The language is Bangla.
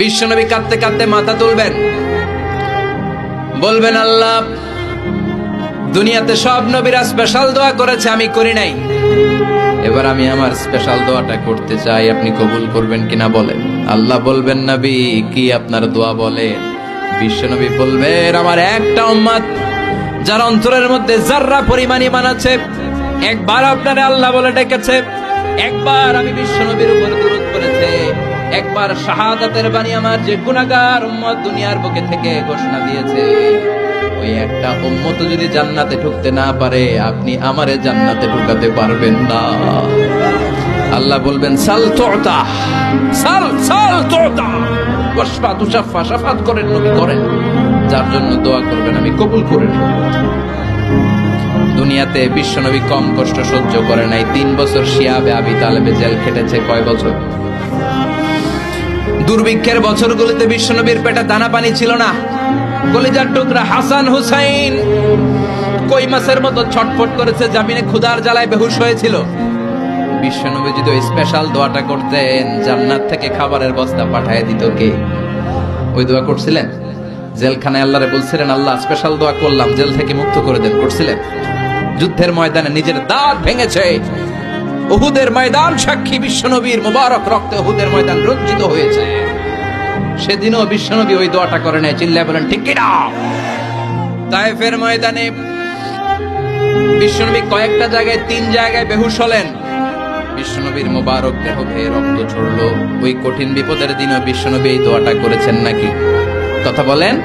বিশ্বনবী কাঁদতে কাঁদতে মাথা তুলবেন, বলবেন আল্লাহ দুনিয়াতে সব নবীরা স্পেশাল দোয়া করেছে, আমি করি নাই, এবার আমি আমার স্পেশাল দোয়াটা করতে চাই, আপনি কবুল করবেন কিনা বলেন। আল্লাহ বলবেন নবী কি আপনার দোয়া বলেন? বিশ্বনবী বলবেন আমার একটা উম্মত যার অন্তরের মধ্যে যাররা পরিমাণ ঈমান আছে, একবার আপনারে আল্লাহ বলে ডেকেছে, একবার আমি বিশ্বনবীর উপর দুরূদ পড়েছে, একবার শাহাদাতের বাণী আমার যে গুনাহগার উম্মত দুনিয়ার বুকে থেকে ঘোষণা দিয়েছে, ওই একটা উম্মত যদি জান্নাতে ঢুকতে না পারে আপনি আমারে জান্নাতে ঢুকাতে পারবেন না। আল্লাহ বলবেন সাল তুতা, সাল সাল তুতা ওয়াশফা তুশাফা, শাফাত করেন নবী করেন, যার জন্য দোয়া করবেন আমি কবুল করে নেব। দুনিয়াতে বিশ্বনবী কম কষ্ট সহ্য করে নাই, 3 বছর শিয়াবে আবি তালেবে জেল খেটেছে। কয় বছর? দুর্ভিক্ষের বছরগুলোতে বিশ্বনবীর পেটে দানা পানি ছিল না, কলিজার টুকরা হাসান হুসাইন কই মাছের মতো ছটফট করেছে, জামিনে ক্ষুধার জ্বালায় বেহুশ হয়েছিল। বিশ্বনবী যদি ওই স্পেশাল দোয়াটা করতেন, জান্নাত থেকে খাবারের বস্তা পাঠিয়ে দিত কে? ওই দোয়া করছিলেন? জেলখানায় আল্লাহরে বলছিলেন আল্লাহ স্পেশাল দোয়া করলাম, জেল থেকে মুক্ত করে দেন, করছিলেন? যুদ্ধের ময়দানে নিজের দাঁত ভেঙেছে, উহুদের ময়দান সাক্ষী, বিশ্বনবীর মুবারক রক্তে উহুদের ময়দান রঞ্জিত হয়েছে, সেদিনও বিশ্বনবী ওই দোয়াটা করে নাই। চিল্লায় বলেন ঠিক কিনা? তায়েফের ময়দানে বিশ্বনবী কয়েকটা জায়গায় 3 জায়গায় বেহুশ হলেন, বিশ্বনবীর মুবারক দেহ বেয়ে রক্ত ঝরলো। ওই কঠিন বিপদের দিনও বিশ্বনবী এই দোয়াটা করেছেন নাকি? কথা বলেন।